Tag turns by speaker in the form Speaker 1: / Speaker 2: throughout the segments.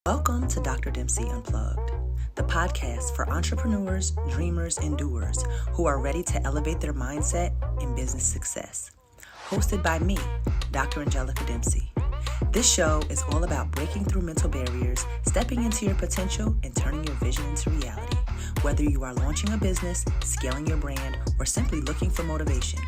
Speaker 1: Welcome to Dr. Dempsey Unplugged, the podcast for entrepreneurs, dreamers, and doers who are ready to elevate their mindset and business success. Hosted by me, Dr. Angelica Dempsey. This show is all about breaking through mental barriers, stepping into your potential, and turning your vision into reality. Whether you are launching a business, scaling your brand, or simply looking for motivation.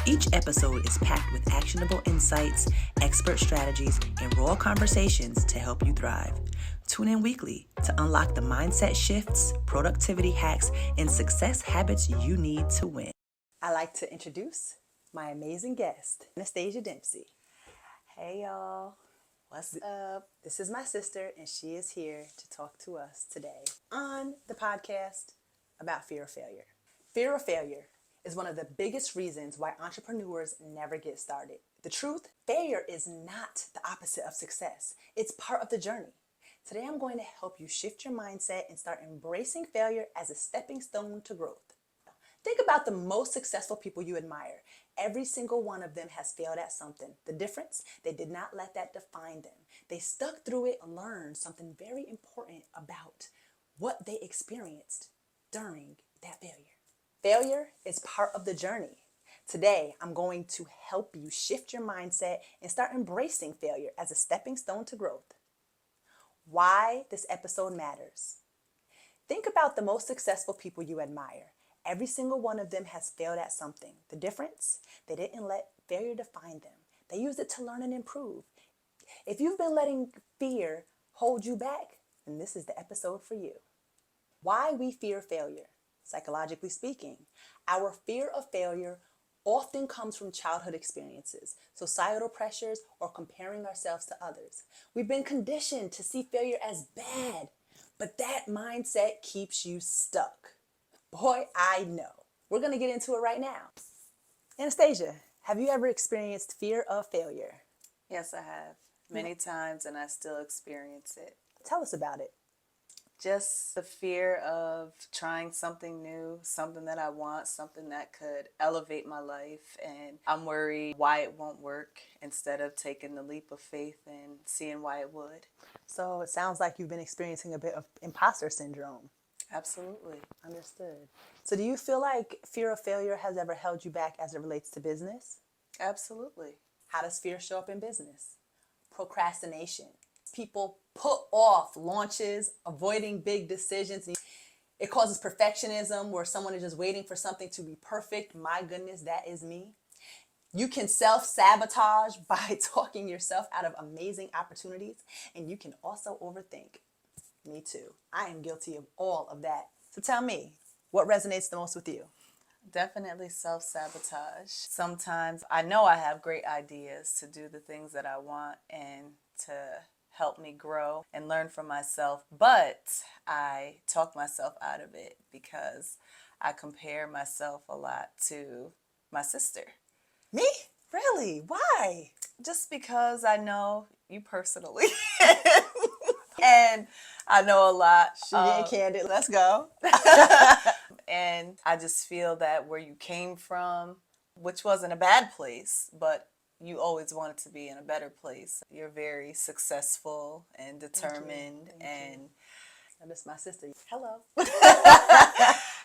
Speaker 1: Each episode is packed with actionable insights, expert strategies, and raw conversations to help you thrive. Tune in weekly to unlock the mindset shifts, productivity hacks, and success habits you need to win. I'd like to introduce my amazing guest, Angelica Dempsey. Hey y'all, what's up? This is my sister, and she is here to talk to us today on the podcast about fear of failure. Fear of failure is one of the biggest reasons why entrepreneurs never get started. The truth, failure is not the opposite of success. It's part of the journey. Today, I'm going to help you shift your mindset and start embracing failure as a stepping stone to growth. Think about the most successful people you admire. Every single one of them has failed at something. The difference, they did not let that define them. They stuck through it and learned something very important about what they experienced during that failure. Failure is part of the journey. Today, I'm going to help you shift your mindset and start embracing failure as a stepping stone to growth. Why this episode matters. Think about the most successful people you admire. Every single one of them has failed at something. The difference, they didn't let failure define them. They used it to learn and improve. If you've been letting fear hold you back, then this is the episode for you. Why we fear failure. Psychologically speaking, our fear of failure often comes from childhood experiences, societal pressures, or comparing ourselves to others. We've been conditioned to see failure as bad, but that mindset keeps you stuck. Boy, I know. We're going to get into it right now. Anastasia, have you ever experienced fear of failure?
Speaker 2: Yes, I have. Many times, and I still experience it.
Speaker 1: Tell us about it.
Speaker 2: Just the fear of trying something new, something that I want, something that could elevate my life. And I'm worried why it won't work instead of taking the leap of faith and seeing why it would.
Speaker 1: So it sounds like you've been experiencing a bit of imposter syndrome.
Speaker 2: Absolutely.
Speaker 1: Understood. So do you feel like fear of failure has ever held you back as it relates to business?
Speaker 2: Absolutely.
Speaker 1: How does fear show up in business? Procrastination. People put off launches, avoiding big decisions. It causes perfectionism where someone is just waiting for something to be perfect. My goodness, that is me. You can self-sabotage by talking yourself out of amazing opportunities, and you can also overthink. Me too. I am guilty of all of that. So tell me, what resonates the most with you?
Speaker 2: Definitely self-sabotage. Sometimes I know I have great ideas to do the things that I want and to help me grow and learn from myself, but I talk myself out of it because I compare myself a lot to my sister.
Speaker 1: Me? Really? Why?
Speaker 2: Just because I know you personally. And I know a lot.
Speaker 1: She getting candid. Let's go.
Speaker 2: And I just feel that where you came from, which wasn't a bad place, but you always wanted to be in a better place. You're very successful and determined.
Speaker 1: Thank you. And this is my sister. Hello.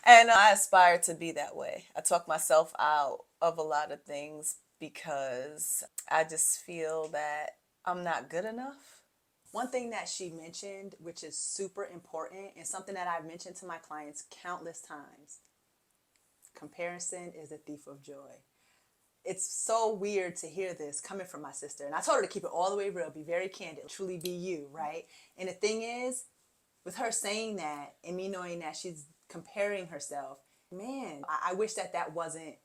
Speaker 2: And I aspire to be that way. I talk myself out of a lot of things because I just feel that I'm not good enough.
Speaker 1: One thing that she mentioned, which is super important and something that I've mentioned to my clients countless times, comparison is a thief of joy. It's so weird to hear this coming from my sister. And I told her to keep it all the way real, be very candid, truly be you, right? And the thing is, with her saying that and me knowing that she's comparing herself, man, I wish that wasn't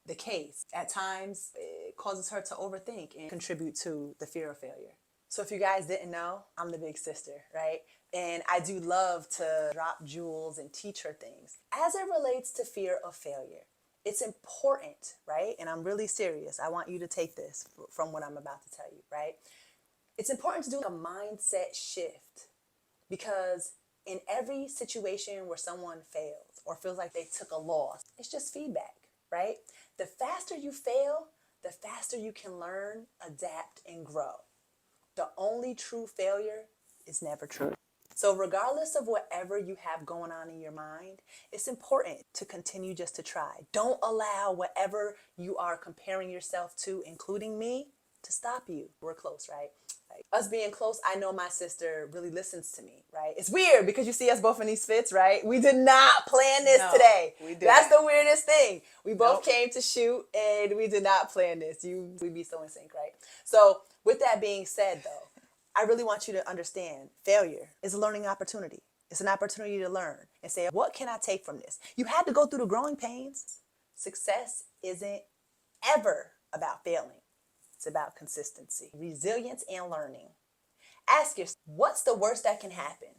Speaker 1: the case. At times, it causes her to overthink and contribute to the fear of failure. So if you guys didn't know, I'm the big sister, right? And I do love to drop jewels and teach her things. As it relates to fear of failure, it's important, right? And I'm really serious. I want you to take this from what I'm about to tell you, right? It's important to do a mindset shift because in every situation where someone fails or feels like they took a loss, it's just feedback, right? The faster you fail, the faster you can learn, adapt, and grow. The only true failure is never true. So regardless of whatever you have going on in your mind, it's important to continue just to try. Don't allow whatever you are comparing yourself to, including me, to stop you. We're close, right? Like, us being close, I know my sister really listens to me, right? It's weird because you see us both in these fits, right? We did not plan this today.
Speaker 2: We didn't.
Speaker 1: That's the weirdest thing. We both
Speaker 2: Nope.
Speaker 1: came to shoot and we did not plan this. We'd be so in sync, right? So with that being said, though, I really want you to understand failure is a learning opportunity. It's an opportunity to learn and say, what can I take from this? You had to go through the growing pains. Success isn't ever about failing. It's about consistency, resilience, and learning. Ask yourself, what's the worst that can happen?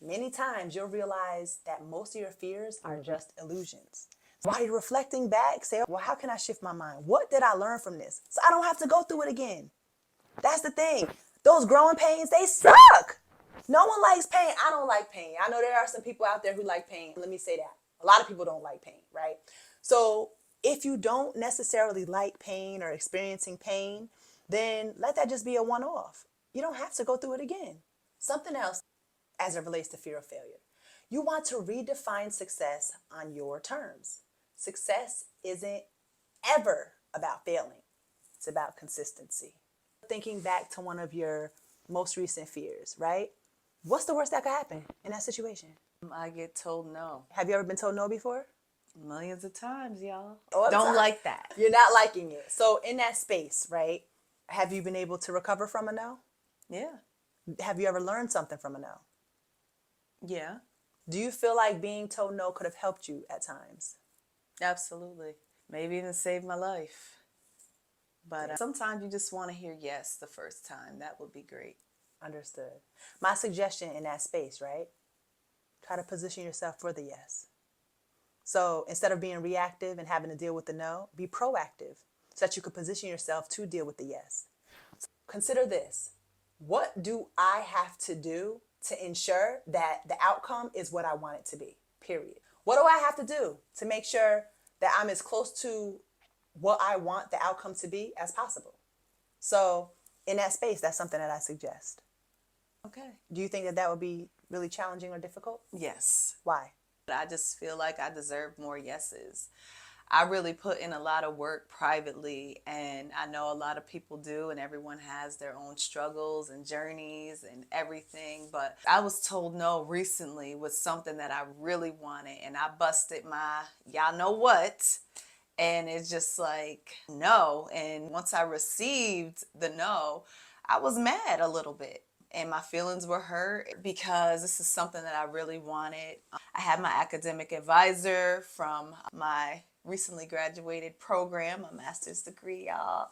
Speaker 1: Many times you'll realize that most of your fears are just illusions. So while you're reflecting back, say, well, how can I shift my mind? What did I learn from this? So I don't have to go through it again. That's the thing. Those growing pains, they suck. No one likes pain. I don't like pain. I know there are some people out there who like pain. Let me say that. A lot of people don't like pain, right? So if you don't necessarily like pain or experiencing pain, then let that just be a one-off. You don't have to go through it again. Something else as it relates to fear of failure. You want to redefine success on your terms. Success isn't ever about failing. It's about consistency. Thinking back to one of your most recent fears, right? What's the worst that could happen in that situation?
Speaker 2: I get told no.
Speaker 1: Have you ever been told no before?
Speaker 2: Millions of times, y'all.
Speaker 1: All the
Speaker 2: Don't
Speaker 1: time.
Speaker 2: like that.
Speaker 1: You're not liking it. So in that space, right? Have you been able to recover from a no?
Speaker 2: Yeah.
Speaker 1: Have you ever learned something from a no?
Speaker 2: Yeah.
Speaker 1: Do you feel like being told no could have helped you at times?
Speaker 2: Absolutely. Maybe even saved my life. But sometimes you just want to hear yes the first time. That would be great.
Speaker 1: Understood. My suggestion in that space, right? Try to position yourself for the yes. So instead of being reactive and having to deal with the no, be proactive so that you can position yourself to deal with the yes. So consider this. What do I have to do to ensure that the outcome is what I want it to be? Period. What do I have to do to make sure that I'm as close to what I want the outcome to be as possible? So in that space, that's something that I suggest.
Speaker 2: Okay.
Speaker 1: Do you think that that would be really challenging or difficult?
Speaker 2: Yes.
Speaker 1: Why?
Speaker 2: I just feel like I deserve more yeses. I really put in a lot of work privately, and I know a lot of people do, and everyone has their own struggles and journeys and everything. But I was told no recently with something that I really wanted, and I busted my y'all know what. And it's just like, no. And once I received the no, I was mad a little bit. And my feelings were hurt because this is something that I really wanted. I had my academic advisor from my recently graduated program, a master's degree, y'all.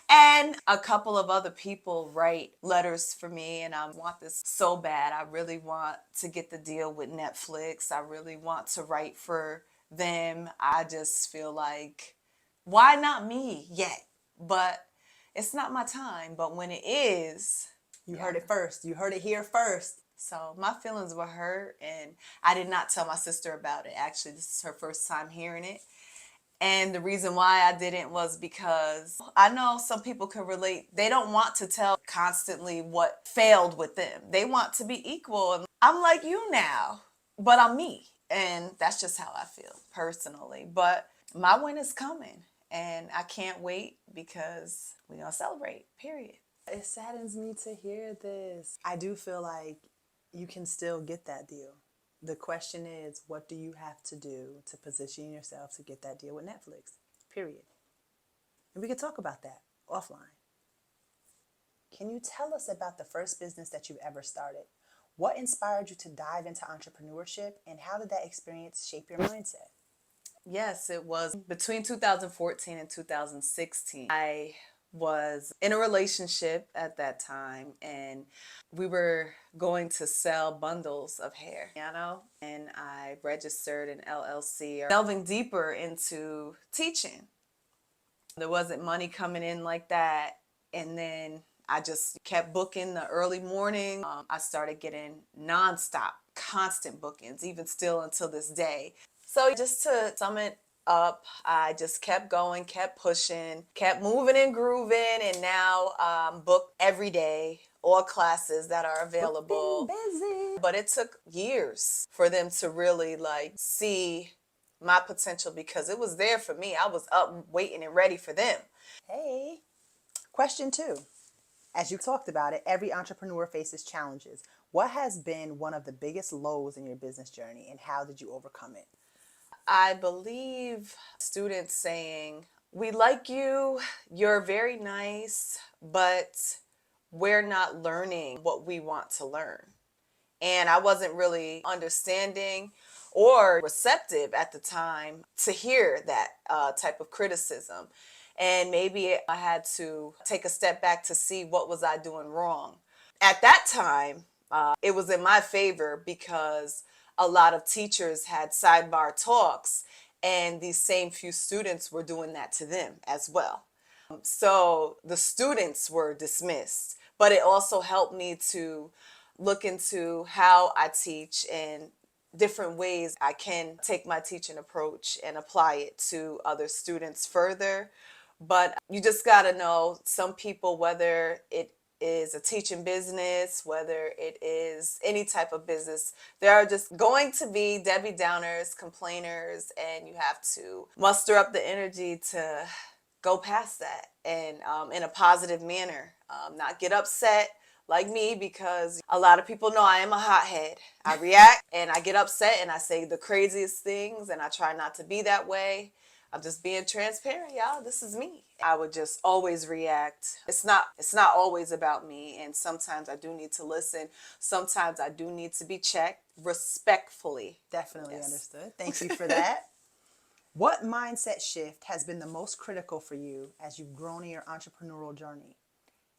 Speaker 2: And a couple of other people write letters for me, and I want this so bad. I really want to get the deal with Netflix. I really want to write for them. I just feel like, why not me yet? But it's not my time. But when it is,
Speaker 1: you heard it first. You heard it here first.
Speaker 2: So my feelings were hurt, and I did not tell my sister about it. Actually, this is her first time hearing it. And the reason why I didn't was because I know some people can relate. They don't want to tell constantly what failed with them. They want to be equal. And I'm like you now, but I'm me. And that's just how I feel personally. But my win is coming, and I can't wait because we're going to celebrate, period.
Speaker 1: It saddens me to hear this. I do feel like you can still get that deal. The question is, what do you have to do to position yourself to get that deal with Netflix? Period. And we could talk about that offline. Can you tell us about the first business that you've ever started? What inspired you to dive into entrepreneurship, and how did that experience shape your mindset?
Speaker 2: Yes, it was between 2014 and 2016. I was in a relationship at that time, and we were going to sell bundles of hair, and I registered an LLC, delving deeper into teaching. There wasn't money coming in like that, and then I just kept booking the early morning. I started getting nonstop, constant bookings, even still until this day. So just to sum it up, I just kept going, kept pushing, kept moving and grooving, and now booked every day, all classes that are available.
Speaker 1: Busy.
Speaker 2: But it took years for them to really like see my potential, because it was there for me. I was up waiting and ready for them.
Speaker 1: Hey, question 2. As you talked about it, every entrepreneur faces challenges. What has been one of the biggest lows in your business journey, and how did you overcome it?
Speaker 2: I believe students saying, "We like you, you're very nice, but we're not learning what we want to learn." And I wasn't really understanding or receptive at the time to hear that type of criticism. And maybe I had to take a step back to see what was I doing wrong. At that time, it was in my favor because a lot of teachers had sidebar talks, and these same few students were doing that to them as well. So the students were dismissed, but it also helped me to look into how I teach and different ways I can take my teaching approach and apply it to other students further. But you just got to know, some people, whether it is a teaching business, whether it is any type of business, there are just going to be Debbie Downers, complainers, and you have to muster up the energy to go past that, and in a positive manner, not get upset like me, because a lot of people know I am a hothead. I react and I get upset and I say the craziest things, and I try not to be that way. I'm just being transparent, y'all. This is me. I would just always react. It's not always about me, and sometimes I do need to listen. Sometimes I do need to be checked respectfully.
Speaker 1: Definitely
Speaker 2: Yes.
Speaker 1: understood. Thank you for that. What mindset shift has been the most critical for you as you've grown in your entrepreneurial journey?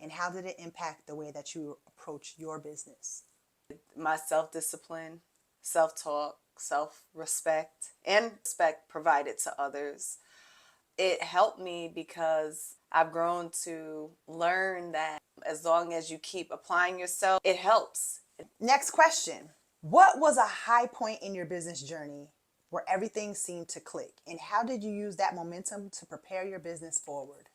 Speaker 1: And how did it impact the way that you approach your business?
Speaker 2: My self-discipline, self-talk, self-respect, and respect provided to others. It helped me because I've grown to learn that as long as you keep applying yourself, it helps.
Speaker 1: Next question. What was a high point in your business journey where everything seemed to click? And how did you use that momentum to prepare your business forward?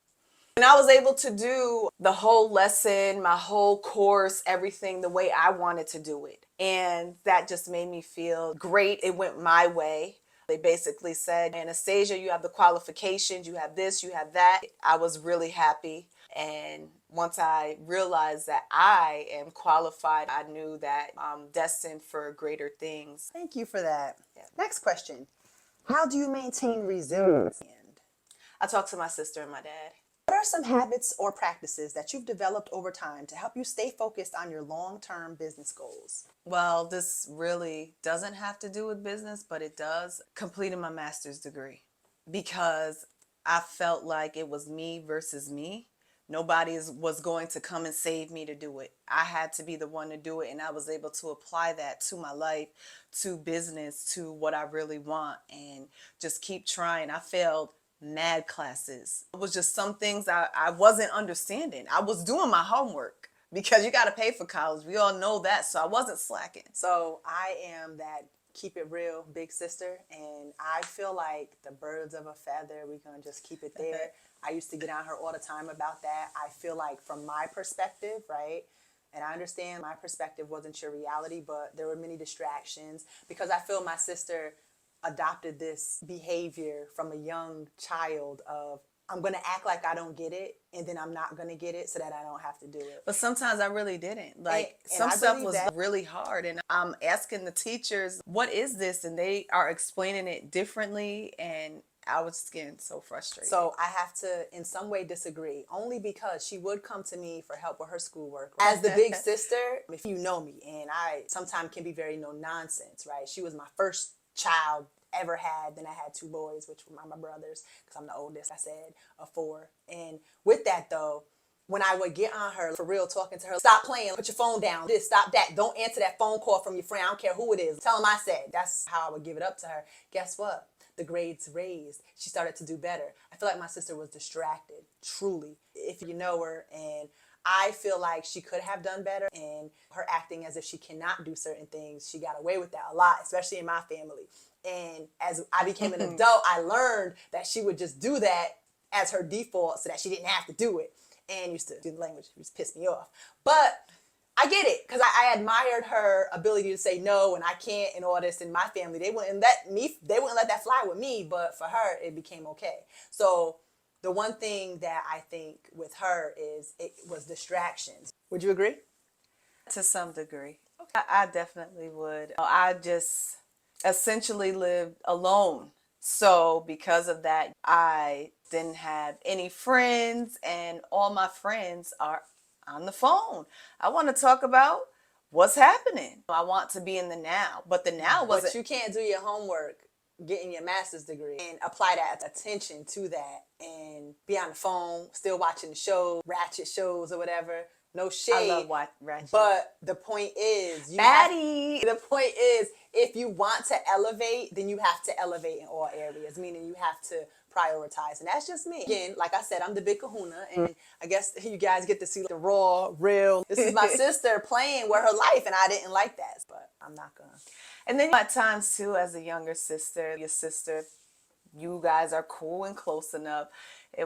Speaker 2: And I was able to do the whole lesson, my whole course, everything the way I wanted to do it. And that just made me feel great. It went my way. They basically said, "Anastasia, you have the qualifications, you have this, you have that." I was really happy. And once I realized that I am qualified, I knew that I'm destined for greater things.
Speaker 1: Thank you for that.
Speaker 2: Yeah.
Speaker 1: Next question. How do you maintain resilience?
Speaker 2: I talked to my sister and my dad.
Speaker 1: What are some habits or practices that you've developed over time to help you stay focused on your long-term business goals?
Speaker 2: Well, this really doesn't have to do with business, but it does. Completing my master's degree, because I felt like it was me versus me. Nobody was going to come and save me to do it. I had to be the one to do it, and I was able to apply that to my life, to business, to what I really want, and just keep trying. I failed mad classes. It was just some things I wasn't understanding. I was doing my homework because you got to pay for college. We all know that. So I wasn't slacking.
Speaker 1: So I am that keep it real big sister, and I feel like the birds of a feather, we're going to just keep it there. I used to get on her all the time about that. I feel like from my perspective, right? And I understand my perspective wasn't your reality, but there were many distractions because I feel my sister adopted this behavior from a young child of, I'm going to act like I don't get it, and then I'm not going to get it so that I don't have to do it.
Speaker 2: But sometimes I really didn't. Like,
Speaker 1: And
Speaker 2: some
Speaker 1: I
Speaker 2: stuff
Speaker 1: believe
Speaker 2: was
Speaker 1: that.
Speaker 2: really hard, and I'm asking the teachers, what is this? And they are explaining it differently, and I was just getting so frustrated.
Speaker 1: So I have to, in some way, disagree, only because she would come to me for help with her schoolwork. As the big sister, if you know me, and I sometimes can be very no nonsense, right? She was my first child ever had. Then I had 2 boys, which were my brothers, because I'm the oldest, I said, of 4. And with that, though, when I would get on her, for real, talking to her, stop playing, put your phone down, this, stop that, don't answer that phone call from your friend, I don't care who it is, tell them I said. That's how I would give it up to her. Guess what? The grades raised. She started to do better. I feel like my sister was distracted, truly, if you know her. And I feel like she could have done better, and her acting as if she cannot do certain things, she got away with that a lot, especially in my family. And as I became an adult, I learned that she would just do that as her default so that she didn't have to do it. And used to do the language, it just pissed me off. But
Speaker 3: I get it, because I admired her ability to say no and I can't and all this. In my family, they wouldn't let that fly with me, but for her, it became okay. So the one thing that I think with her is it was distractions. Would you agree?
Speaker 2: To some degree. I definitely would. I just essentially lived alone. So because of that, I didn't have any friends, and all my friends are on the phone. I want to talk about what's happening. I want to be in the now, but the now wasn't.
Speaker 3: But you can't do your homework, getting your master's degree, and apply that attention to that and be on the phone, still watching the shows, ratchet shows or whatever. No shade.
Speaker 2: I love ratchet.
Speaker 3: But the point is, the point is, if you want to elevate, then you have to elevate in all areas, meaning you have to prioritize. And that's just me. Again, like I said, I'm the big kahuna, and I guess you guys get to see the raw, real. This is my sister playing with her life, and I didn't like that, but I'm not gonna.
Speaker 2: And then at times too, as a younger sister, your sister, you guys are cool and close enough.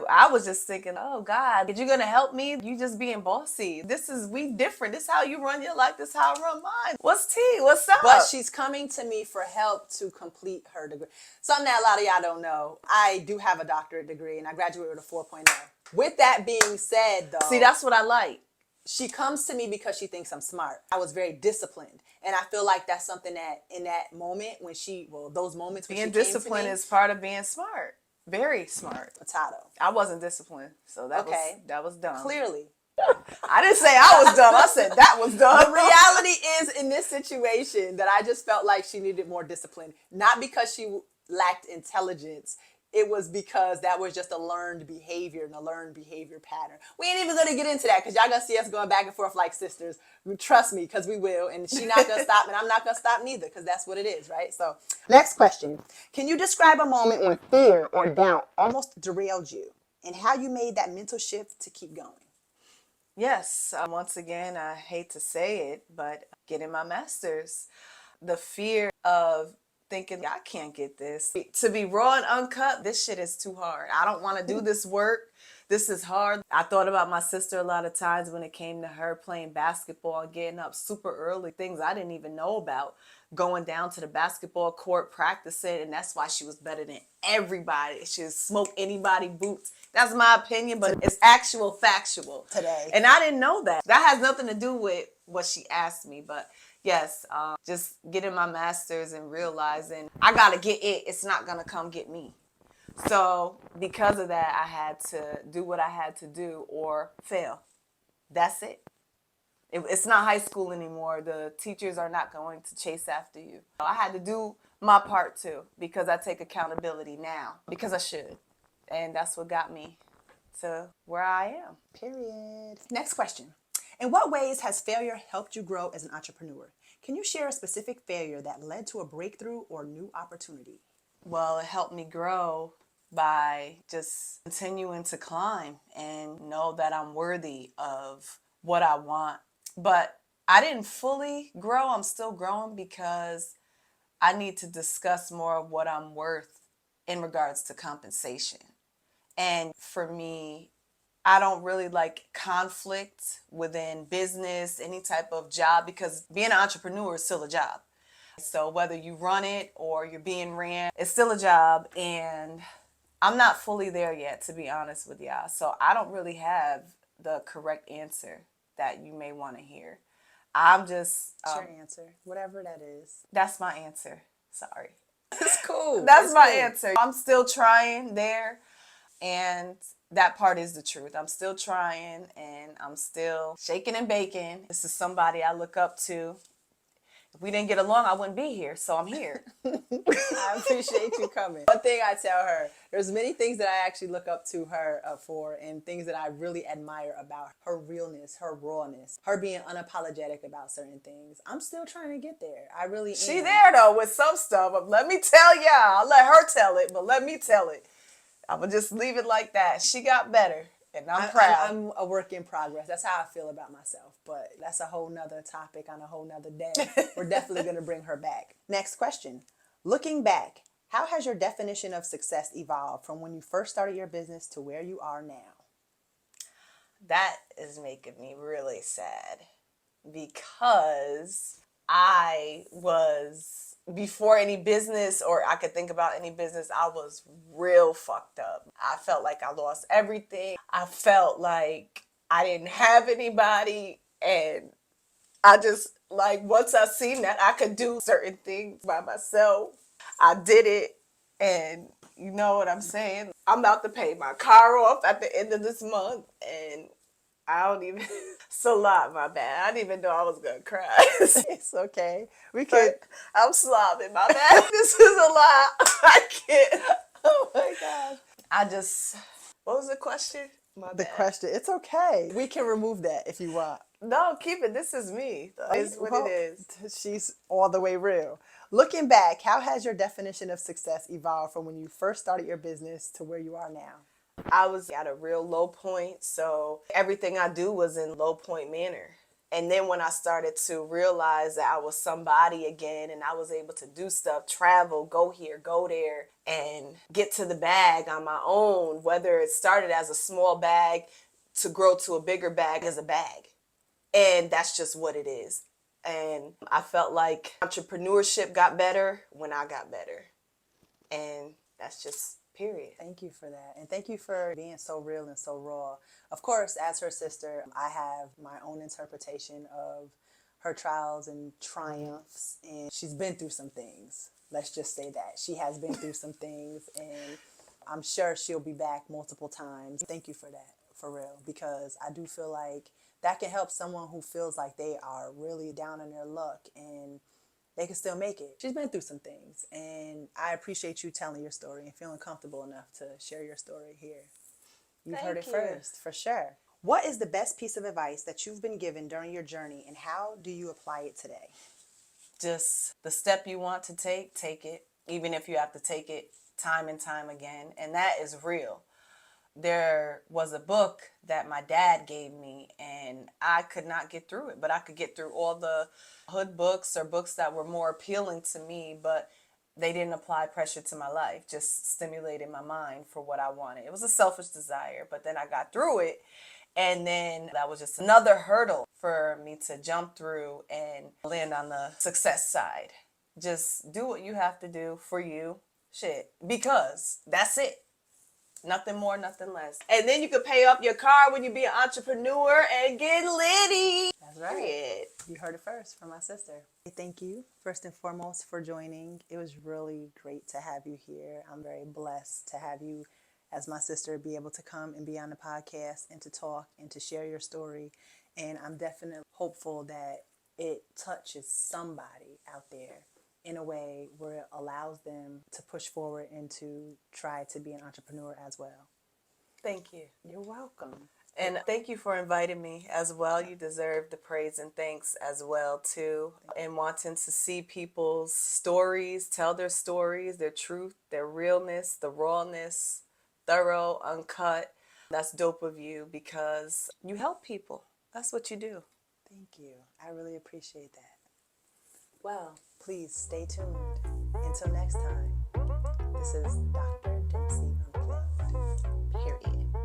Speaker 2: I was just thinking, oh God, you gonna help me? You just being bossy. We different. This is how you run your life. This is how I run mine. What's tea? What's up?
Speaker 3: But she's coming to me for help to complete her degree. Something that a lot of y'all don't know. I do have a doctorate degree, and I graduated with a 4.0. With that being said, though.
Speaker 2: See, that's what I like.
Speaker 3: She comes to me because she thinks I'm smart. I was very disciplined. And I feel like that's something that in that moment those moments when
Speaker 2: being
Speaker 3: she came
Speaker 2: disciplined
Speaker 3: to me,
Speaker 2: is part of being smart. Very smart.
Speaker 3: Potato.
Speaker 2: I wasn't disciplined, so that was dumb.
Speaker 3: Clearly.
Speaker 2: I didn't say I was dumb. I said that was dumb.
Speaker 3: The reality is, in this situation, that I just felt like she needed more discipline. Not because she lacked intelligence. It was because that was just a learned behavior and a learned behavior pattern. We ain't even going to get into that because y'all going to see us going back and forth like sisters. Trust me, because we will. And she's not going to stop, and I'm not going to stop neither, because that's what it is, right? So, next question. Can you describe a moment when fear or doubt almost derailed you and how you made that mental shift to keep going?
Speaker 2: Yes. Once again, I hate to say it, but getting my master's, the fear of thinking, I can't get this. To be raw and uncut, this shit is too hard. I don't want to do this work. This is hard. I thought about my sister a lot of times when it came to her playing basketball and getting up super early, things I didn't even know about, going down to the basketball court, practicing, and that's why she was better than everybody. She would smoke anybody boots. That's my opinion, but it's actual factual.
Speaker 3: Today.
Speaker 2: And I didn't know that. That has nothing to do with what she asked me, but yes, just getting my master's and realizing I got to get it. It's not going to come get me. So because of that, I had to do what I had to do or fail. That's it. It's not high school anymore. The teachers are not going to chase after you. I had to do my part too, because I take accountability now, because I should. And that's what got me to where I am.
Speaker 3: Period. Next question. In what ways has failure helped you grow as an entrepreneur? Can you share a specific failure that led to a breakthrough or new opportunity?
Speaker 2: Well, it helped me grow by just continuing to climb and know that I'm worthy of what I want. But I didn't fully grow. I'm still growing because I need to discuss more of what I'm worth in regards to compensation. And for me, I don't really like conflict within business, any type of job, because being an entrepreneur is still a job. So whether you run it or you're being ran, it's still a job. And I'm not fully there yet, to be honest with y'all. So I don't really have the correct answer that you may want to hear. I'm just...
Speaker 3: your answer, whatever that is.
Speaker 2: That's my answer. Sorry.
Speaker 3: It's cool.
Speaker 2: That's my answer. I'm still trying there. And that part is the truth. I'm still trying and I'm still shaking and baking. This is somebody I look up to. If we didn't get along, I wouldn't be here. So I'm here.
Speaker 3: I appreciate you coming. One thing I tell her, there's many things that I actually look up to her for, and things that I really admire about her realness, her rawness, her being unapologetic about certain things. I'm still trying to get there. I really am.
Speaker 2: She there though with some stuff. Let me tell y'all. I'll let her tell it, but let me tell it. I'm going to just leave it like that. She got better, and I'm proud.
Speaker 3: I'm a work in progress. That's how I feel about myself. But that's a whole nother topic on a whole nother day. We're definitely going to bring her back. Next question. Looking back, how has your definition of success evolved from when you first started your business to where you are now?
Speaker 2: That is making me really sad. because I was, before any business or I could think about any business, I was real fucked up. I felt like I lost everything. I felt like I didn't have anybody. And I just, like, once I seen that I could do certain things by myself, I did it. And you know what I'm saying? I'm about to pay my car off at the end of this month. And I don't even, it's a lot, my bad. I didn't even know I was going to cry.
Speaker 3: It's okay. We could.
Speaker 2: I'm slobbing, my bad. This is a lot. I can't.
Speaker 3: Oh my gosh.
Speaker 2: I just, what was the question? My
Speaker 3: The
Speaker 2: bad.
Speaker 3: question. It's okay. We can remove that if you want.
Speaker 2: No, keep it. This is me. It's what it is.
Speaker 3: She's all the way real. Looking back, how has your definition of success evolved from when you first started your business to where you are now?
Speaker 2: I was at a real low point, so everything I do was in low point manner. And then when I started to realize that I was somebody again and I was able to do stuff, travel, go here, go there, and get to the bag on my own, whether it started as a small bag to grow to a bigger bag as a bag. And that's just what it is. And I felt like entrepreneurship got better when I got better. And that's just period.
Speaker 3: Thank you for that. And thank you for being so real and so raw. Of course, as her sister, I have my own interpretation of her trials and triumphs. And she's been through some things. Let's just say that. She has been through some things. And I'm sure she'll be back multiple times. Thank you for that, for real. Because I do feel like that can help someone who feels like they are really down in their luck and they can still make it. She's been through some things, and I appreciate you telling your story and feeling comfortable enough to share your story here. You've heard it first, for sure. What is the best piece of advice that you've been given during your journey, and how do you apply it today?
Speaker 2: Just the step you want to take it, even if you have to take it time and time again. And that is real. There was a book that my dad gave me, and I could not get through it, but I could get through all the hood books or books that were more appealing to me, but they didn't apply pressure to my life, just stimulated my mind for what I wanted. It was a selfish desire, but then I got through it, and then that was just another hurdle for me to jump through and land on the success side. Just do what you have to do for you, because that's it. Nothing more, nothing less. And then you can pay off your car when you be an entrepreneur and get litty.
Speaker 3: That's right.
Speaker 2: Period.
Speaker 3: You heard it first from my sister. Thank you, first and foremost, for joining. It was really great to have you here. I'm very blessed to have you as my sister be able to come and be on the podcast and to talk and to share your story. And I'm definitely hopeful that it touches somebody out there in a way where it allows them to push forward and to try to be an entrepreneur as well.
Speaker 2: Thank you.
Speaker 3: You're welcome.
Speaker 2: And thank you for inviting me as well. You deserve the praise and thanks as well, too. And wanting to see people's stories, tell their stories, their truth, their realness, the rawness, thorough, uncut. That's dope of you because you help people. That's what you do.
Speaker 3: Thank you. I really appreciate that. Well, please stay tuned. Until next time, this is Dr. Dempsey Unplugged. Period.